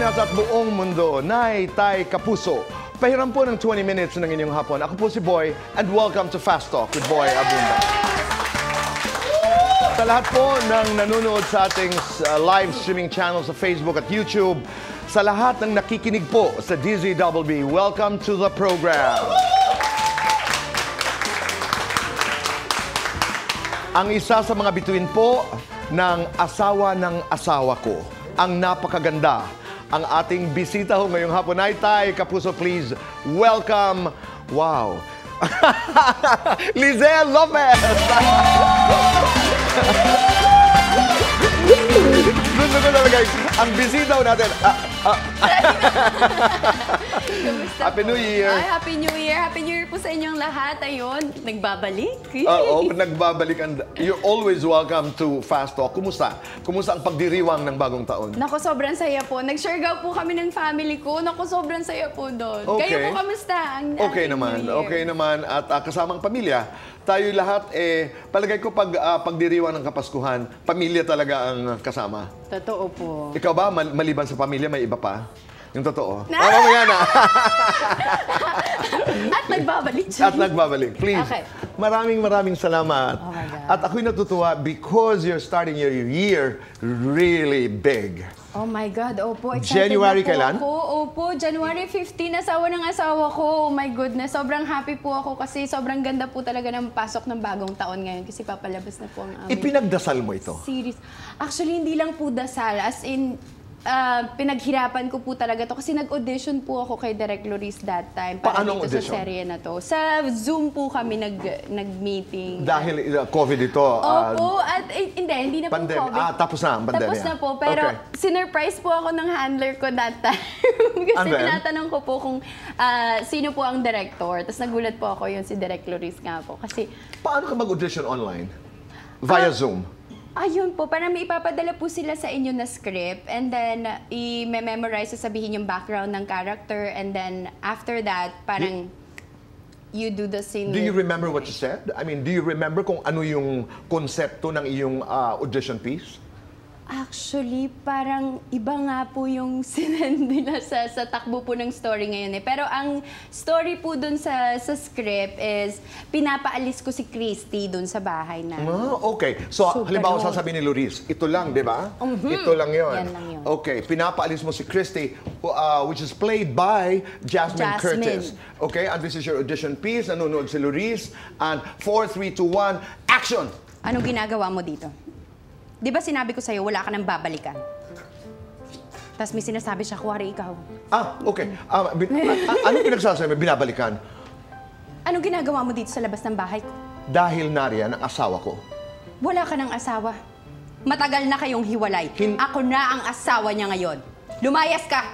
Pilipinas at buong mundo, Nay, Tay, Kapuso. Pahiram po ng 20 minutes ng inyong hapon. Ako po si Boy and welcome to Fast Talk with Boy Abunda. Sa lahat po ng nanonood sa ating live streaming channel sa Facebook at YouTube, sa lahat ng nakikinig po sa DZBB, welcome to the program. Ang isa sa mga bituin po ng asawa ko. Ang napakaganda. Ang ating bisita ho ngayong hapon. Ay, Tay, Kapuso, please welcome, wow, Lizelle Lopez! Gusto ko talaga, ang bisita ho natin. Happy New Year! Ay, Happy New Year! Happy New Year po sa inyong lahat. Ayun, nagbabalik. Oo, nagbabalik. You're always welcome to Fast Talk. Kumusta? Kumusta ang pagdiriwang ng bagong taon? Naku, sobrang saya po. Nag-share po kami ng family ko. Naku, sobrang saya po doon. Okay. Kayo po, kamusta? Okay naman. Okay naman. At kasamang pamilya. Tayo lahat, palagay ko pagdiriwang ng Kapaskuhan, pamilya talaga ang kasama. Totoo po. Ikaw ba, maliban sa pamilya, may iba pa? Yung totoo. Mamaya na. At nagbabalik siya. At nagbabalik. Please. Okay. Maraming salamat. Oh my God. At ako'y natutuwa because you're starting your year really big. Oh my God, opo. Excited January na po kailan? ako. Opo, January 15, asawa ng asawa ko. Oh my goodness, sobrang happy po ako kasi sobrang ganda po talaga ng pasok ng bagong taon ngayon kasi papalabas na po ang aming Ipinagdasal mo ito? series. Actually, hindi lang po dasal. As in, pinaghirapan ko po talaga to kasi nag-audition po ako kay Direk Loris that time para Paanong dito audition? sa serye na to. Sa Zoom po kami nag-meeting. Dahil COVID ito. Opo, at hindi na po COVID. Tapos na ang pandemya. Tapos na po, pero sinurprise po ako ng handler ko that time. Kasi tinatanong ko po kung sino po ang director. Tapos nagulat po ako yun si Direk Loris nga po. Kasi, paano ka mag-audition online? Via Zoom? ayun po, parang may ipapadala po sila sa inyo na script and then i-memorize, sasabihin yung background ng character and then after that, parang you do the scene. Do you remember what you said? I mean, do you remember kung ano yung konsepto ng iyong audition piece? Actually, parang iba nga po yung sinend nila sa takbo po ng story ngayon eh. Pero ang story po dun sa script is pinapaalis ko si Christy dun sa bahay na. Okay. So, Super halimbawa long. sasabihin ni Loris, ito lang, di ba? Ito lang yun. Yan lang yun. Okay. Pinapaalis mo si Christy, which is played by Jasmine Curtis. Okay? And this is your audition piece. Nanonood si Loris. And 4, 3, 2, 1, action! Anong ginagawa mo dito? Di ba sinabi ko sa'yo, wala ka nang babalikan? Tapos may sinasabi siya, kuwari ikaw. Okay. Anong pinagsasabi? Binabalikan? Anong ginagawa mo dito sa labas ng bahay ko? Dahil nariyan ang asawa ko. Wala ka ng asawa. Matagal na kayong hiwalay. Ako na ang asawa niya ngayon. Lumayas ka!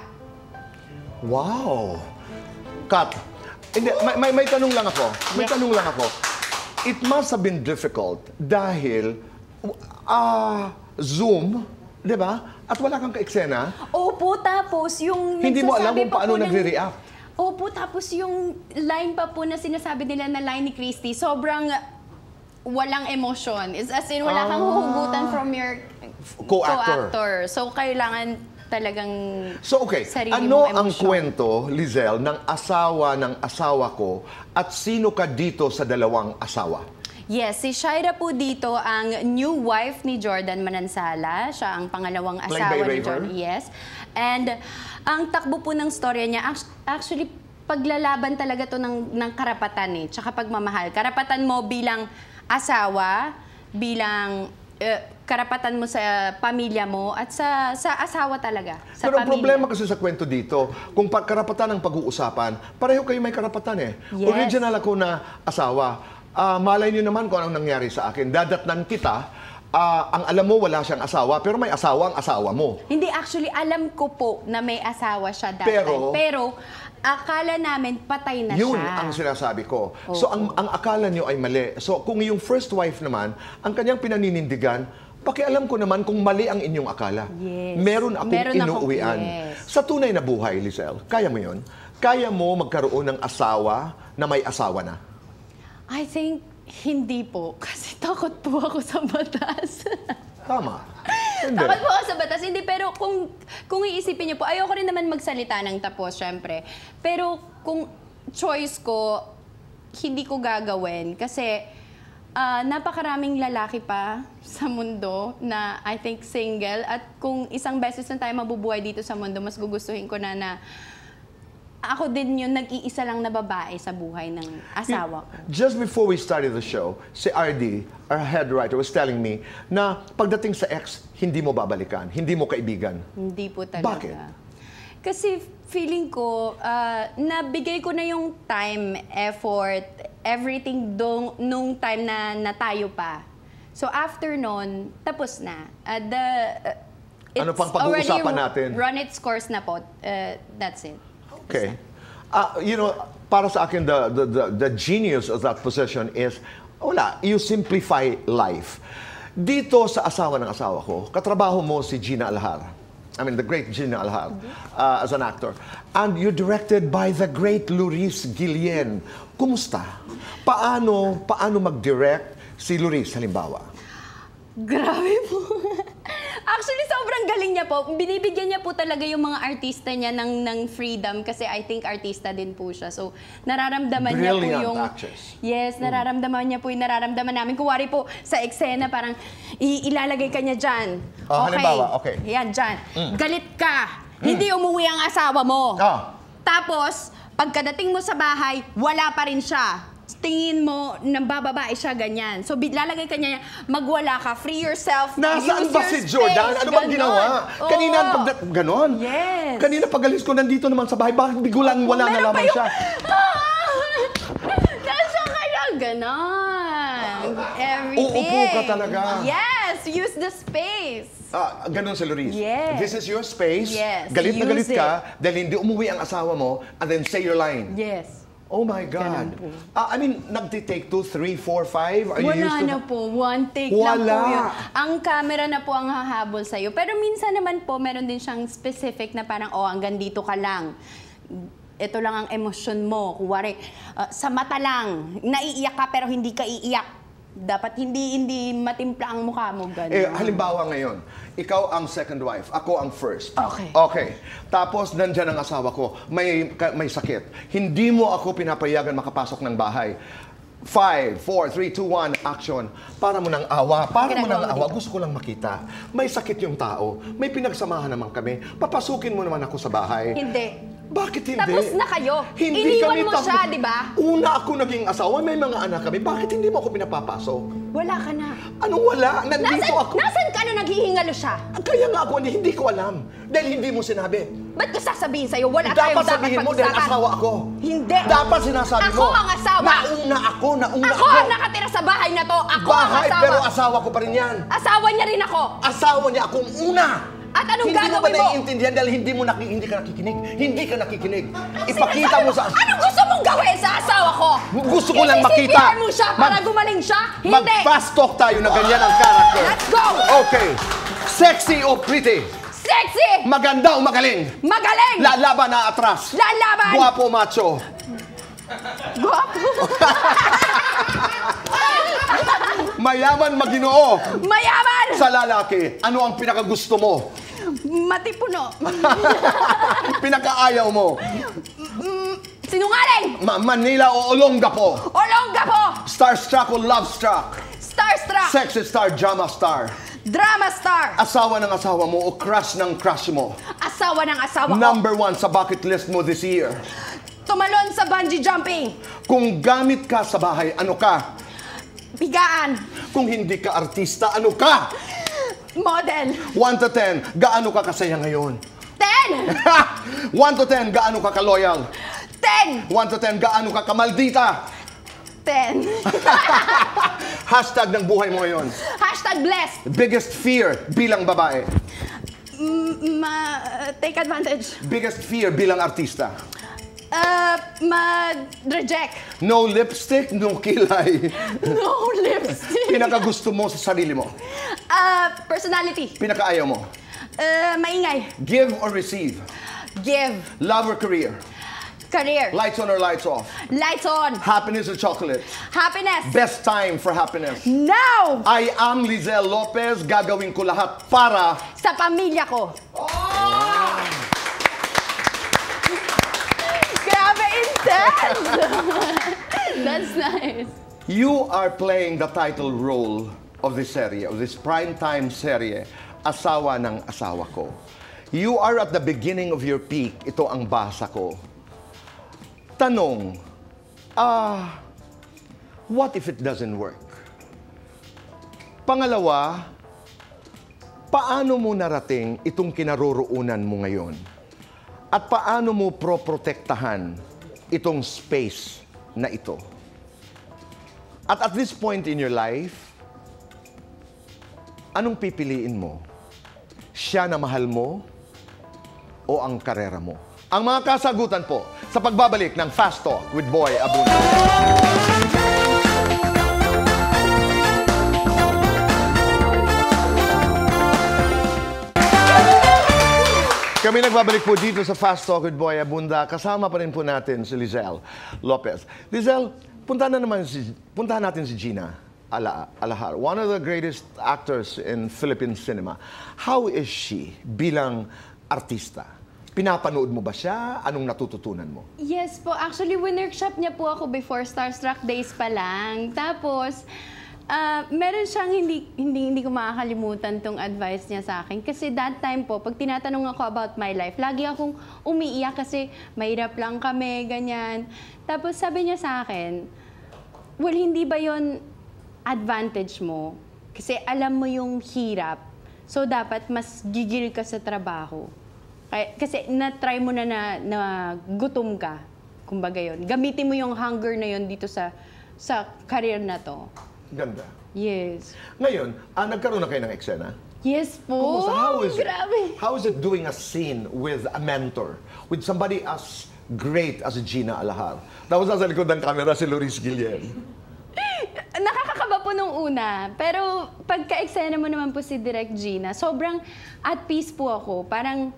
Wow! Kat, hindi, may tanong lang ako. May tanong lang ako. It must have been difficult dahil Zoom, di ba? At wala kang ka-eksena. Opo, tapos yung Hindi mo alam nagsasabi kung pa paano po ng- nagre-react. Opo, tapos yung line pa po na sinasabi nila na line ni Christy, sobrang walang emosyon. As in, wala kang huhugutan from your Co-actor. So, kailangan talagang So, okay. sarili Ano mong ang emosyon. kwento, Lizelle, ng asawa ko at sino ka dito sa dalawang asawa? Yes, si Shaira po dito ang new wife ni Jordan Manansala. Siya ang pangalawang Played asawa by ni Raver? Jordan. Yes. And ang takbo po ng storya niya, actually, paglalaban talaga to ng karapatan eh. Tsaka pagmamahal. Karapatan mo bilang asawa, bilang karapatan mo sa pamilya mo at sa asawa talaga. Sa Pero ang pamilya. problema kasi sa kwento dito, kung karapatan ang pag-uusapan, pareho kayo may karapatan eh. Yes. Original ako na asawa. Malay niyo naman kung anong nangyari sa akin. Dadatnan kita, ang alam mo wala siyang asawa, pero may asawa ang asawa mo. Hindi, actually, alam ko po na may asawa siya that Pero- time. Pero, akala namin patay na Yun siya. ang sinasabi ko. So ang akala niyo ay mali. So kung yung first wife naman, ang kanyang pinaninindigan, pakialam ko naman kung mali ang inyong akala. Yes. Meron akong inuuwian. yes. Sa tunay na buhay, Lizelle, kaya mo yun? Kaya mo magkaroon ng asawa na may asawa na? I think hindi po. Kasi takot po ako sa batas. Tama. Takot po ako sa batas. Hindi, pero kung iisipin niyo po, ayoko rin naman magsalita ng tapos, syempre. Pero kung choice ko, hindi ko gagawin. Kasi napakaraming lalaki pa sa mundo na I think single. At kung isang beses na tayo mabubuhay dito sa mundo, mas gugustuhin ko na ako din yung nag-iisa lang na babae sa buhay ng asawa ko. Just before we started the show, si RD, our head writer, was telling me na pagdating sa ex, hindi mo babalikan, hindi mo kaibigan. Hindi po talaga. Bakit? Kasi feeling ko, nabigay ko na yung time, effort, everything nung time na tayo pa. So after nun, tapos na. Ano pang pag-uusapan natin? Run its course na po. That's it. Okay. You know, para sa akin, the genius of that position is, you simplify life. Dito sa asawa ng asawa ko, katrabaho mo si Gina Alhar. I mean, the great Gina Alhar, as an actor. And you're directed by the great Luis Guillen. Kumusta? Paano mag-direct si Luis, halimbawa? Grabe po. Actually, sobrang galing niya po. Binibigyan niya po talaga yung mga artista niya ng freedom kasi I think artista din po siya. So, nararamdaman niya po yung... actress. Yes, nararamdaman niya po yung nararamdaman namin. Kuwari po sa eksena, parang ilalagay ka niya dyan. Halimbawa, okay. Yan, dyan. Galit ka. Hindi umuwi ang asawa mo. Tapos, pagkadating mo sa bahay, wala pa rin siya. Tingin mo, nabababae siya, ganyan. So, lalagay ka niya, magwala ka, free yourself, nasaan ba si Jordan? Ano bang ginawa? Oh. Kanina, ganon? Yes. Kanina pagalis ko nandito naman sa bahay, bakit bigulang wala na lamang siya? Nasaan ka lang, ganon. Everything. Uupo ka talaga. Yes, use the space. Ganon si Luis. Yes. This is your space. Yes, Galit na galit use ka dahil hindi umuwi ang asawa mo and then say your line. Yes. Oh my God. I mean, nagti-take 2, 3, 4, 5? Are you used Wala to na po. One take lang po Wala. yun. Ang camera na po ang hahabol sa'yo. Pero minsan naman po, meron din siyang specific na parang, hanggang dito ka lang. Ito lang ang emosyon mo. Kuwari, sa mata lang, naiiyak ka pero hindi ka iiyak. Dapat hindi matimpla ang mukha mo. Ganun. Halimbawa ngayon, ikaw ang second wife, ako ang first. Okay. Tapos nandyan ang asawa ko, may sakit. Hindi mo ako pinapayagan makapasok ng bahay. 5, 4, 3, 2, 1, action. Para mo ng awa. Gusto ko lang makita. May sakit yung tao. May pinagsamahan naman kami. Papasukin mo naman ako sa bahay. Hindi. Bakit hindi? Tapos na kayo. Hindi Iniwan kami mo siya, di ba? Una ako naging asawa, may mga anak kami. Bakit hindi mo ako pinapapasok? Wala ka na. Anong wala? Nandito ako. Nasaan ka na naghihingalo siya? Kaya nga ako, hindi ko alam. Dahil hindi mo sinabi. Ba't ko sasabihin sa'yo? Wala Dapat kayong dapat sabihin mo dahil pag-usapan. asawa ako. Hindi. Dapat sinasabi mo. Ako ang asawa. Nauna ako. Ako ang nakatira sa bahay na to. Ako ang Bahay, asawa. pero asawa ko pa rin yan. Asawa niya rin ako. Asawa niya akong una. At anong hindi gagawin mo ba mo? naiintindihan dahil hindi ka nakikinig? Hindi ka nakikinig. Ipakita mo sa... Anong gusto mong gawin sa asawa ko? Gusto ko lang makita. Isisipihan mo siya para gumaling siya? Hindi. Mag-fast talk tayo na ganyan ang character. Let's go! Okay. Sexy o pretty? Sexy! Maganda o magaling? Magaling! Lalaban na atras? Lalaban! Guwapo macho? Guwapo! Mayaman maginoo? Mayaman! Sa lalaki, ano ang pinakagusto mo? Matipuno. Pinakaayaw mo? Sinungaling! Manila o Olongapo? Olongapo! Starstruck o lovestruck? Starstruck! Sexy star, drama star? Drama star! Asawa ng asawa mo o crush ng crush mo? Asawa ng asawa ko. Number 1 sa bucket list mo this year? Tumalon sa bungee jumping. Kung gamit ka sa bahay, ano ka? Bigaan. Kung hindi ka artista, ano ka? Model. 1 to 10, gaano ka kasaya ngayon? 10! 1 to 10, gaano ka ka-loyal? 10! 1 to 10, gaano ka kamaldita? 10. Hashtag ng buhay mo ngayon. Hashtag blessed. Biggest fear bilang babae. Take advantage. Biggest fear bilang artista. Mag-reject. No lipstick, no kilay. No lipstick. Pinakagusto mo sa sarili mo. Personality. Pinakaayaw mo. Maingay. Give or receive. Give. Love or career. Career. Lights on or lights off? Lights on. Happiness or chocolate? Happiness. Best time for happiness? Now! I am Lizelle Lopez. Gagawin ko lahat para... Sa pamilya ko. Grabe, intense! That's nice. You are playing the title role of this serie, of this primetime serie, Asawa ng Asawa Ko. You are at the beginning of your peak. Ito ang basa ko. Tanong, what if it doesn't work? Pangalawa, paano mo narating itong kinaroroonan mo ngayon? At paano mo proprotektahan itong space na ito? At this point in your life, anong pipiliin mo? Siya na mahal mo o ang karera mo? Ang mga kasagutan po sa pagbabalik ng Fast Talk with Boy Abunda. Kami nagbabalik po dito sa Fast Talk with Boy Abunda. Kasama pa rin po natin si Lizelle Lopez. Lizelle, puntahan natin si Gina Alahar, one of the greatest actors in Philippine cinema. How is she bilang artista? Pinapanood mo ba siya? Anong natututunan mo? Yes po. Actually, winworkshop niya po ako before Starstruck Days pa lang. Tapos, meron siyang hindi ko makakalimutan tong advice niya sa akin. Kasi that time po, pag tinatanong ako about my life, lagi akong umiiyak kasi mahirap lang kami, ganyan. Tapos sabi niya sa akin, well, hindi ba yon advantage mo? Kasi alam mo yung hirap. So, dapat mas gigil ka sa trabaho. Kasi na-try mo na gutom ka. Kumbaga yun. Gamitin mo yung hunger na yun dito sa career na to. Ganda. Yes. Ngayon, nagkaroon na kayo ng eksena? Yes po. Kumusta? Grabe. How is it doing a scene with a mentor? With somebody as great as Gina Alahar? Tapos nasa likod ng camera si Loris Guillen. Nakakakaba po nung una. Pero pagka-eksena mo naman po si Direk Gina, sobrang at peace po ako. Parang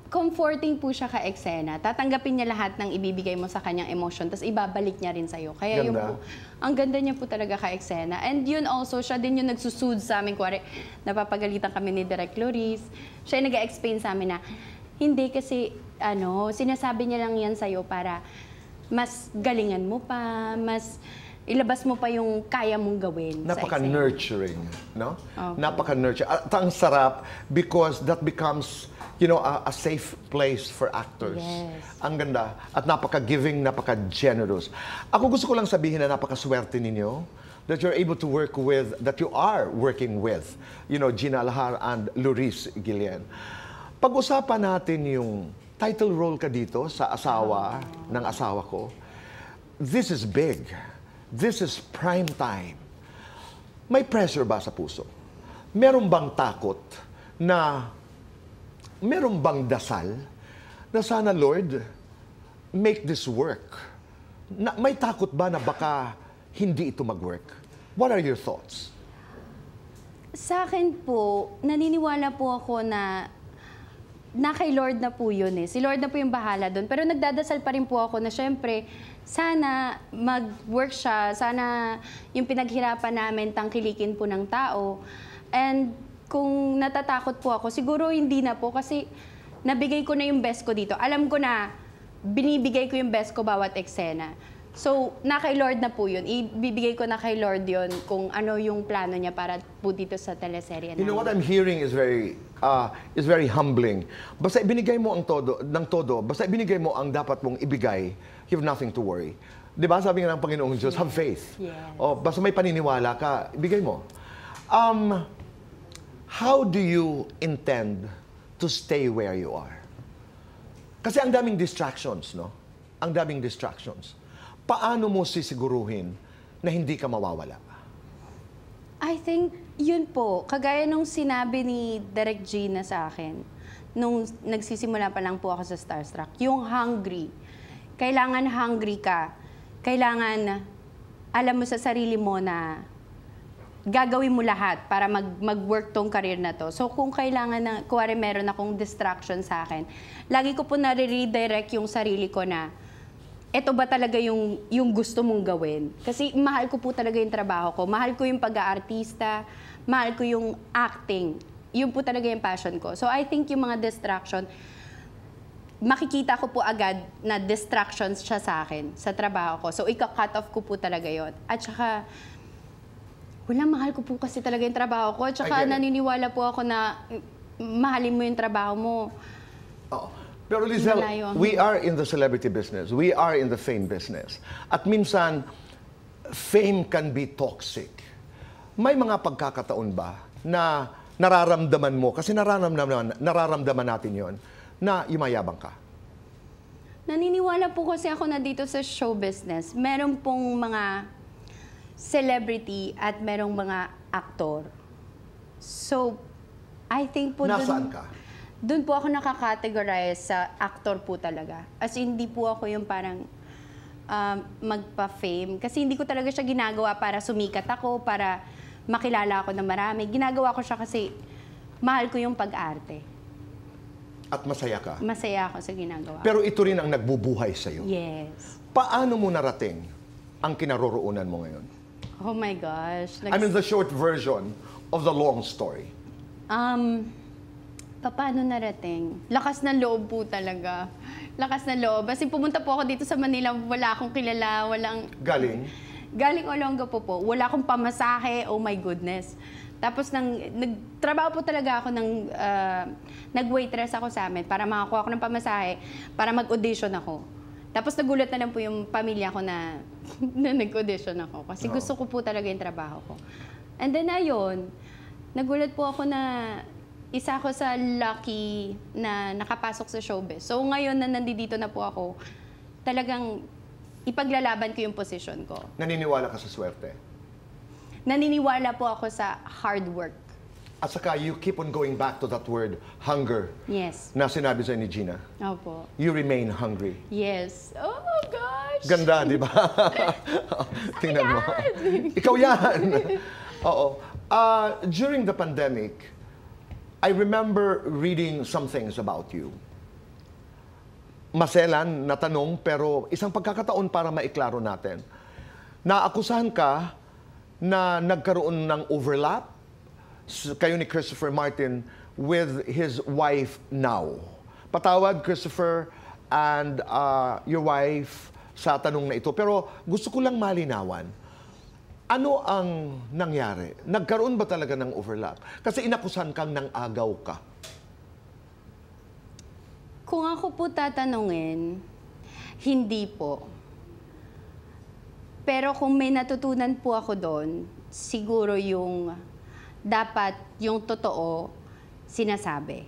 comforting po siya ka-eksena. Tatanggapin niya lahat ng ibibigay mo sa kanyang emotion, tapos ibabalik niya rin sa'yo. Kaya yun po, ang ganda niya po talaga ka-eksena. And yun also, siya din yung nagsusud sa amin. Kuwari, napapagalitan kami ni Direk Loris. Siya yung nag-explain sa amin na, hindi kasi, sinasabi niya lang yan sa'yo para mas galingan mo pa, mas ilabas mo pa yung kaya mong gawin. Napaka-nurturing, no? Okay. Napaka-nurturing. At ang sarap because that becomes, a safe place for actors. Yes. Ang ganda. At napaka-giving, napaka-generous. Ako gusto ko lang sabihin na napaka-swerte ninyo that you're able to work with, that you are working with, Gina Alahar and Loris Guillen. Pag-usapan natin yung title role ka dito sa Asawa ng Asawa Ko. This is big. This is prime time. May pressure ba sa puso? Meron bang takot na, meron bang dasal na sana, Lord, make this work? May takot ba na baka hindi ito mag-work? What are your thoughts? Sa akin po, naniniwala po ako na kay Lord na po yun eh. Si Lord na po yung bahala doon. Pero nagdadasal pa rin po ako na syempre, sana mag-work siya, sana yung pinaghirapan namin tangkilikin po ng tao. And kung natatakot po ako, siguro hindi na po kasi nabigay ko na yung best ko dito. Alam ko na binibigay ko yung best ko bawat eksena. So, na kay Lord na po yun. Ibibigay ko na kay Lord yun kung ano yung plano niya para po dito sa teleserye namin. You know what I'm hearing is very humbling. Basta ibinigay mo ang todo, basta ibinigay mo ang dapat mong ibigay, you have nothing to worry. Di ba? Sabi nga ng Panginoong Diyos, have faith. Yes. O, basta may paniniwala ka, ibigay mo. How do you intend to stay where you are? Kasi ang daming distractions, no? Ang daming distractions. Paano mo sisiguruhin na hindi ka mawawala? I think, yun po, kagaya nung sinabi ni Direk Gina sa akin, nung nagsisimula pa lang po ako sa Starstruck, yung hungry. Kailangan hungry ka. Kailangan alam mo sa sarili mo na gagawin mo lahat para mag-work tong career na to. So kung kailangan na, kuwari meron akong distraction sa akin, lagi ko po nare-redirect yung sarili ko na, eto ba talaga yung gusto mong gawin? Kasi mahal ko po talaga yung trabaho ko. Mahal ko yung pag-aartista, mahal ko yung acting. Yun po talaga yung passion ko. So I think yung mga distraction, makikita ko po agad na distractions siya sa akin, sa trabaho ko. So ika-cut off ko po talaga yon. At saka, wala, mahal ko po kasi talaga yung trabaho ko. At saka naniniwala po ako na mahalin mo yung trabaho mo. Oh. Pero Lizelle, we are in the celebrity business. We are in the fame business. At minsan, fame can be toxic. May mga pagkakataon ba na nararamdaman mo, kasi nararamdaman natin yon, na yumayabang ka? Naniniwala po kasi ako na dito sa show business, meron pong mga celebrity at merong mga aktor. So, I think po nasaan ka? Doon po ako nakakategorize sa actor po talaga. As in, hindi po ako yung parang magpa-fame. Kasi hindi ko talaga siya ginagawa para sumikat ako, para makilala ako ng marami. Ginagawa ko siya kasi mahal ko yung pag-arte. At masaya ka? Masaya ako sa ginagawa. Pero ito rin ang nagbubuhay sa'yo. Yes. Paano mo narating ang kinaroroonan mo ngayon? Oh my gosh. I mean, the short version of the long story. Paano narating? Lakas ng loob po talaga. Lakas ng loob. Kasi pumunta po ako dito sa Manila, wala akong kilala, walang... Galing? Galing Olongapo po. Wala akong pamasahe, oh my goodness. Tapos nagtrabaho po talaga ako nag-waitress ako sa amin para makakuha ako ng pamasahe, para mag-audition ako. Tapos nagulat na lang po yung pamilya ko na nag-audition ako. Kasi gusto ko po talaga yung trabaho ko. And then ayun, nagulat po ako na isa ako sa lucky na nakapasok sa showbiz. So ngayon na nandito na po ako, talagang ipaglalaban ko yung position ko. Naniniwala ka sa swerte? Naniniwala po ako sa hard work. At saka, you keep on going back to that word, hunger. Yes. Na sinabi sa'yo ni Gina. Opo. You remain hungry. Yes. Oh gosh! Ganda, di ba? Tingnan mo. Ikaw yan! Oo. During the pandemic, I remember reading some things about you. Maselan na tanong, pero isang pagkakataon para maiklaro natin. Naakusahan ka na nagkaroon ng overlap kayo ni Christopher Martin with his wife now. Patawad, Christopher, and your wife sa tanong na ito. Pero gusto ko lang malinawan, ano ang nangyari? Nagkaroon ba talaga ng overlap? Kasi inakusahan kang nang agaw ka. Kung ako po tatanungin, hindi po. Pero kung may natutunan po ako doon, siguro yung dapat yung totoo sinasabi.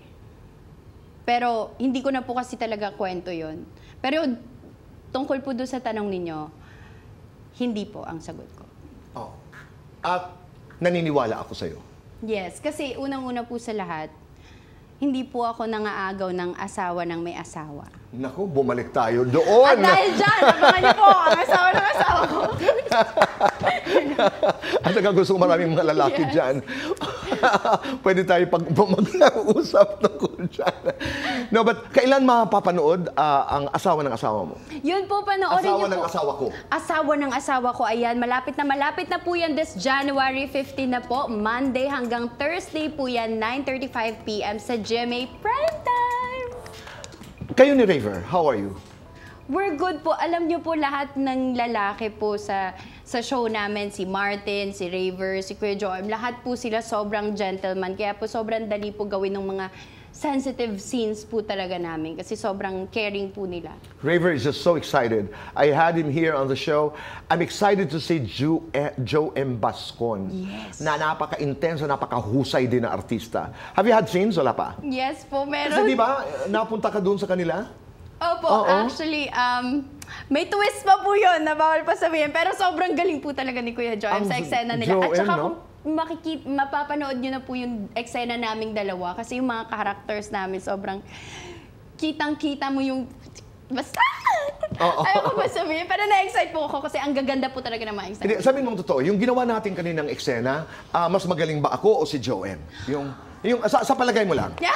Pero hindi ko na po kasi talaga kwento yon. Pero tungkol po doon sa tanong ninyo, hindi po ang sagot ko. Oh. At naniniwala ako sa'yo. Yes, kasi unang-una po sa lahat, hindi po ako nangaagaw ng asawa ng may asawa. Naku, bumalik tayo doon. At dahil dyan, abangan niyo po ang asawa ng asawa ko. At saka gusto ko maraming mga lalaki dyan. Pwede tayo mag-usap tungkol dyan. No, but kailan mapapanood ang asawa ng asawa mo? Yun po, panoorin Asawa niyo ng po. asawa ko. Asawa ng asawa ko, ayan. Malapit na po yan this January 15 na po. Monday hanggang Thursday po yan, 9:35 p.m. sa GMA Primetime. Kayo ni Raver, how are you? We're good po. Alam niyo po lahat ng lalaki po sa show namin, si Martin, si Raver, si Kuya Joem, lahat po sila sobrang gentleman. Kaya po sobrang dali po gawin ng mga sensitive scenes po talaga namin kasi sobrang caring po nila. Raver is just so excited. I had him here on the show. I'm excited to see Joe M. Bascon. Yes. Na napaka-intenso, napaka-husay din na artista. Have you had scenes? Wala pa? Yes po, meron. Kasi di ba, napunta ka doon sa kanila? Opo, Oo. actually, may twist pa po yun na bawal pa sabihin. Pero sobrang galing po talaga ni Kuya Joem sa eksena nila. Joem, At saka no? mapapanood nyo na po yung eksena naming dalawa. Kasi yung mga characters namin sobrang kitang-kita mo yung... Basta! Ayoko ba sabihin? Pero na-excite po ako kasi ang gaganda po talaga ng mga Hindi, excitement. sabihin mo totoo, yung ginawa natin kaninang eksena, mas magaling ba ako o si Joem? Sa palagay mo lang. Yeah.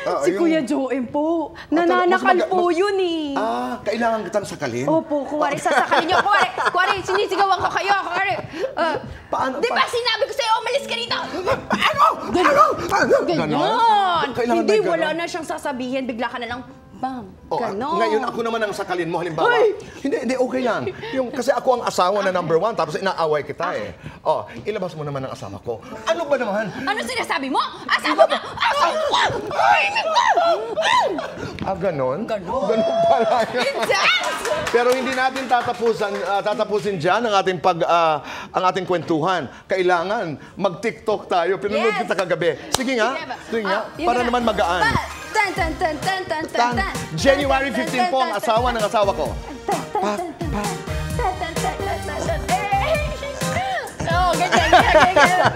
Ah, Si yung- Kuya Joem po. mas Nananakal po yun eh. Kailangan kitang sakalin? Opo, kuwari sasakalin niyo. Kuwari, sinisigawan ko kayo. Kuwari, Paano? di ba sinabi ko sa'yo, umalis ka rito? Ganon? Ganon. Kailangan Hindi, ba ganon? wala na siyang sasabihin. Bigla ka na lang, bam, ganon. Ngayon ako naman ang sakalin mo, halimbawa. Ay! Hindi, okay lang. Kasi ako ang asawa na number 1, tapos inaaway kita eh. Ilabas mo naman ang asawa ko. Ano ba naman? Ano sinasabi mo? Asawa mo! Asawa mo! Ganon? Ganon. Ganon pala yun. Intense! Pero hindi natin tatapusin dyan ang ating kwentuhan. Kailangan mag-TikTok tayo. Pinunod Yes. kita kagabi. Sige nga. Sige nga. Para naman magaan. Tan, tan, tan, tan, tan, tan, tan. January Tan, tan, 15 po ang tan, tan, asawa ng asawa ko. tan, tan, tan, tan, tan, tan, tan, tan, tan. Oh, ganyan.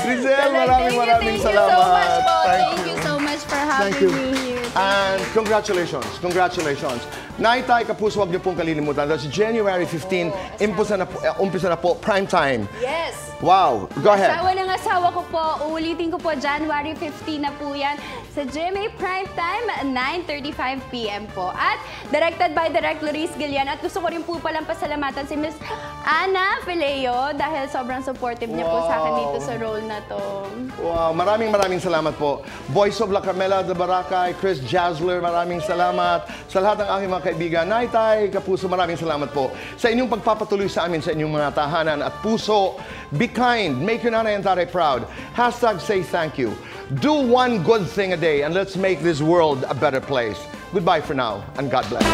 Rizel, maraming Thank you so salamat. much po. Thank Thank you so much for Thank having you. me here. And congratulations. Naitay, Kapuso, huwag niyo pong kalilimutan. That's January 15, umpisa na po, prime time. Yes. Wow, go ahead. Asawa ng asawa ko po, uulitin ko po, January 15 na po yan sa GMA Primetime, 9:35 p.m. po. At directed by Direct Loris Gilian. At gusto ko rin po palang pasalamatan si Miss Ana Fileo dahil sobrang supportive niya po sa akin dito sa role na to. Wow, maraming salamat po. Voice of La Carmela de Baracay, Chris Jasler, maraming salamat. Sa lahat ng aking mga kaibigan, Naitay, Kapuso, maraming salamat po. Sa inyong pagpapatuloy sa amin sa inyong mga tahanan at puso, be kind, make your nanay and tatay proud. #say thank you. Do one good thing a day and let's make this world a better place. Goodbye for now and God bless.